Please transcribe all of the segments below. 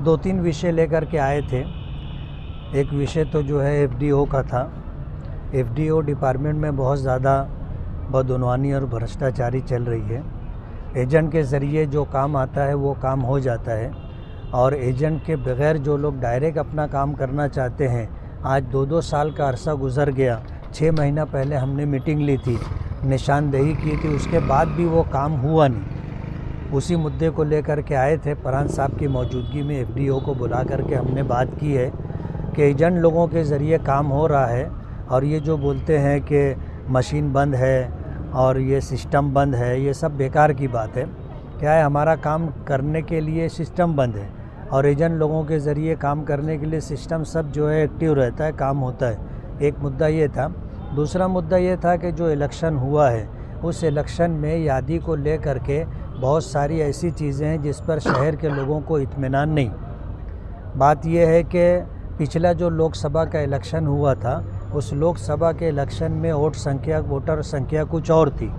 दो तीन विषय लेकर के आए थे। एक विषय तो जो है एफडीओ का था। एफडीओ डिपार्टमेंट में बहुत ज़्यादा बदउनवानी और भ्रष्टाचारी चल रही है। एजेंट के ज़रिए जो काम आता है वो काम हो जाता है, और एजेंट के बगैर जो लोग डायरेक्ट अपना काम करना चाहते हैं, आज 2-2 साल का अरसा गुज़र गया। 6 महीना पहले हमने मीटिंग ली थी, निशानदेही की थी, उसके बाद भी वो काम हुआ नहीं। उसी मुद्दे को लेकर के आए थे। प्रधान साहब की मौजूदगी में एफडीओ को बुला करके हमने बात की है कि एजेंट लोगों के ज़रिए काम हो रहा है, और ये जो बोलते हैं कि मशीन बंद है और ये सिस्टम बंद है, ये सब बेकार की बात है। क्या है, हमारा काम करने के लिए सिस्टम बंद है और एजेंट लोगों के ज़रिए काम करने के लिए सिस्टम सब जो है एक्टिव रहता है, काम होता है। एक मुद्दा ये था। दूसरा मुद्दा ये था कि जो इलेक्शन हुआ है, उस इलेक्शन में यादी को ले करके बहुत सारी ऐसी चीज़ें हैं जिस पर शहर के लोगों को इत्मीनान नहीं। बात यह है कि पिछला जो लोकसभा का इलेक्शन हुआ था, उस लोकसभा के इलेक्शन में वोटर संख्या कुछ और थी,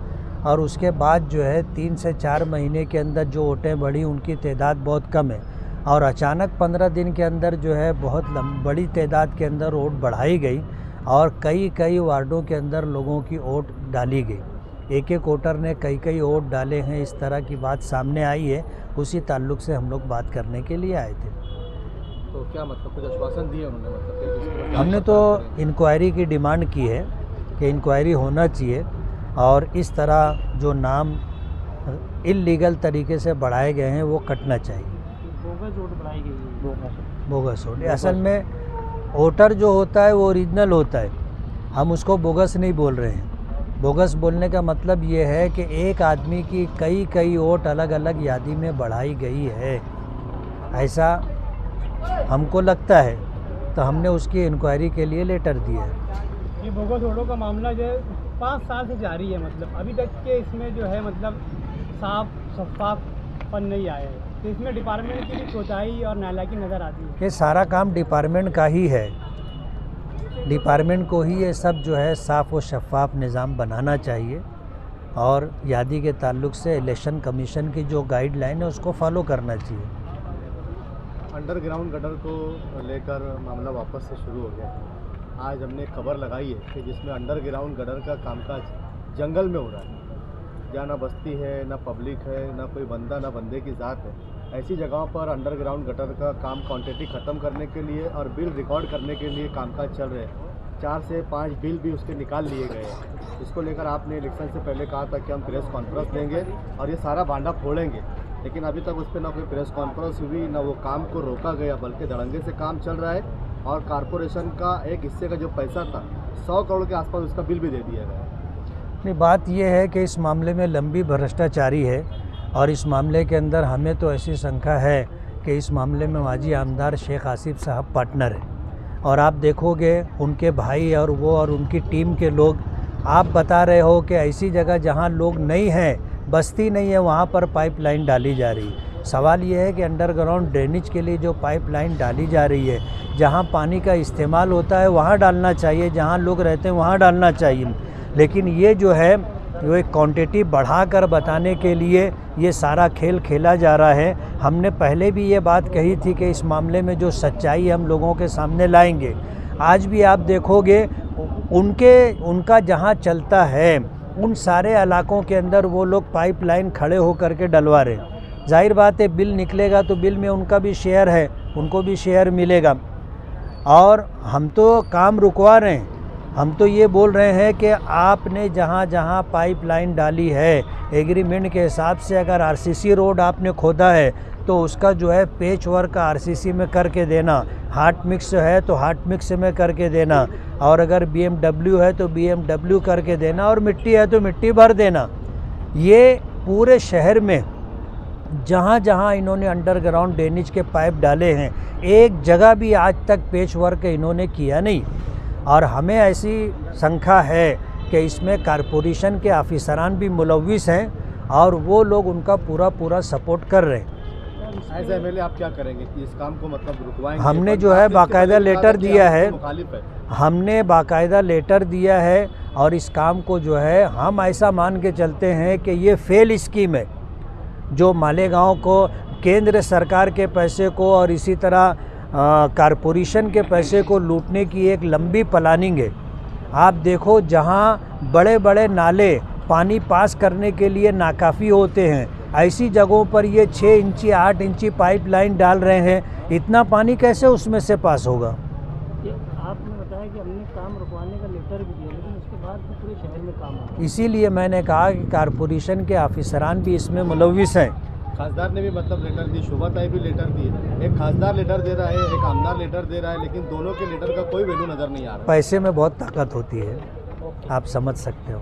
और उसके बाद जो है 3 से 4 महीने के अंदर जो वोटें बढ़ी उनकी तादाद बहुत कम है, और अचानक 15 दिन के अंदर जो है बहुत बड़ी तादाद के अंदर वोट बढ़ाई गई, और कई वार्डों के अंदर लोगों की वोट डाली गई। एक वोटर ने कई वोट डाले हैं, इस तरह की बात सामने आई है। उसी ताल्लुक़ से हम लोग बात करने के लिए आए थे। तो क्या मतलब कुछ आश्वासन दिए उन्होंने? मतलब हमने तो इंक्वायरी की डिमांड की है कि इंक्वायरी होना चाहिए, और इस तरह जो नाम इल्लीगल तरीके से बढ़ाए गए हैं वो कटना चाहिए। बोगस वोट बढ़ाई गई है। बोगस वोट असल में वोटर जो होता है वो ओरिजिनल होता है, हम उसको बोगस नहीं बोल रहे हैं। बोगस बोलने का मतलब ये है कि एक आदमी की कई वोट अलग अलग यादी में बढ़ाई गई है, ऐसा हमको लगता है। तो हमने उसकी इंक्वायरी के लिए लेटर दिया है। ये बोगस वोटों का मामला जो है 5 साल से जारी है, मतलब अभी तक के इसमें जो है मतलब शफाफपन नहीं आया है। तो इसमें डिपार्टमेंट की भी कोताही और नालायकी नज़र आती है। ये सारा काम डिपार्टमेंट का ही है। डिपार्टमेंट को ही ये सब जो है साफ़ और शफाफ निज़ाम बनाना चाहिए, और यादी के ताल्लुक से इलेक्शन कमीशन की जो गाइडलाइन है उसको फॉलो करना चाहिए। अंडरग्राउंड गटर को लेकर मामला वापस से शुरू हो गया। आज हमने खबर लगाई है कि जिसमें अंडरग्राउंड गटर का कामकाज जंगल में हो रहा है, जहाँ ना बस्ती है, ना पब्लिक है, ना कोई बंदा ना बंदे की ज़ात है। ऐसी जगहों पर अंडरग्राउंड गटर का काम क्वांटिटी ख़त्म करने के लिए और बिल रिकॉर्ड करने के लिए कामकाज चल रहे हैं। 4 से 5 बिल भी उसके निकाल लिए गए हैं। इसको लेकर आपने इलेक्शन से पहले कहा था कि हम प्रेस कॉन्फ्रेंस लेंगे और ये सारा बांडा फोड़ेंगे, लेकिन अभी तक उस पर ना कोई प्रेस कॉन्फ्रेंस हुई, ना वो काम को रोका गया, बल्कि धड़ंगे से काम चल रहा है। और कारपोरेशन का एक हिस्से का जो पैसा था 100 करोड़ के आसपास, उसका बिल भी दे दिया गया। नहीं, बात यह है कि इस मामले में लंबी भ्रष्टाचारी है, और इस मामले के अंदर हमें तो ऐसी शंका है कि इस मामले में माजी आमदार शेख आसिफ साहब पार्टनर है। और आप देखोगे उनके भाई और वो और उनकी टीम के लोग, आप बता रहे हो कि ऐसी जगह जहाँ लोग नहीं हैं, बस्ती नहीं है, वहाँ पर पाइपलाइन डाली जा रही है। सवाल ये है कि अंडरग्राउंड ड्रेनेज के लिए जो पाइपलाइन डाली जा रही है, जहाँ पानी का इस्तेमाल होता है वहाँ डालना चाहिए, जहाँ लोग रहते हैं वहाँ डालना चाहिए। लेकिन ये जो है वो एक क्वांटिटी बढ़ाकर बताने के लिए ये सारा खेल खेला जा रहा है। हमने पहले भी ये बात कही थी कि इस मामले में जो सच्चाई हम लोगों के सामने लाएंगे। आज भी आप देखोगे उनका जहाँ चलता है, उन सारे इलाकों के अंदर वो लोग पाइपलाइन खड़े होकर के डलवा रहे हैं। जाहिर बात है, बिल निकलेगा तो बिल में उनका भी शेयर है, उनको भी शेयर मिलेगा। और हम तो काम रुकवा रहे हैं, हम तो ये बोल रहे हैं कि आपने जहाँ जहाँ पाइपलाइन डाली है, एग्रीमेंट के हिसाब से अगर आरसीसी रोड आपने खोदा है तो उसका जो है पेच वर्क आरसीसी में करके देना, हाट मिक्स है तो हाट मिक्स में करके देना, और अगर बीएमडब्ल्यू है तो बीएमडब्ल्यू करके देना, और मिट्टी है तो मिट्टी भर देना। ये पूरे शहर में जहाँ जहाँ इन्होंने अंडरग्राउंड ड्रेनेज के पाइप डाले हैं, एक जगह भी आज तक पेच वर्क इन्होंने किया नहीं। और हमें ऐसी शंका है कि इसमें कारपोरेशन के ऑफिसरान भी मुलविस हैं, और वो लोग उनका पूरा सपोर्ट कर रहे हैं। एज एमएलए आप क्या करेंगे कि इस काम को मतलब रुकवाएंगे? हमने जो है बाकायदा लेटर दिया है, मुखालिफ है। हमने बाकायदा लेटर दिया है, और इस काम को जो है हम ऐसा मान के चलते हैं कि ये फेल स्कीम है। जो मालेगांव को केंद्र सरकार के पैसे को और इसी तरह कारपोरेशन के पैसे को लूटने की एक लंबी प्लानिंग है। आप देखो, जहाँ बड़े बड़े नाले पानी पास करने के लिए नाकाफ़ी होते हैं, ऐसी जगहों पर ये 6 इंची 8 इंची पाइपलाइन डाल रहे हैं। इतना पानी कैसे उसमें से पास होगा? आपने बताया कि हमने काम रुकवाने का लेटर भी दिया, लेकिन उसके बाद भी पूरे शहर में काम हो। इसीलिए मैंने कहा कि कारपोरेशन के ऑफिसरान भी इसमें मुलविस हैं। खासदार ने भी मतलब लेटर दी, शोभाताई भी लेटर दी है। एक खासदार लेटर दे रहा है, एक आमदार लेटर दे रहा है, लेकिन दोनों के लेटर का कोई वैल्यू नज़र नहीं आ रहा। पैसे में बहुत ताकत होती है, आप समझ सकते हो।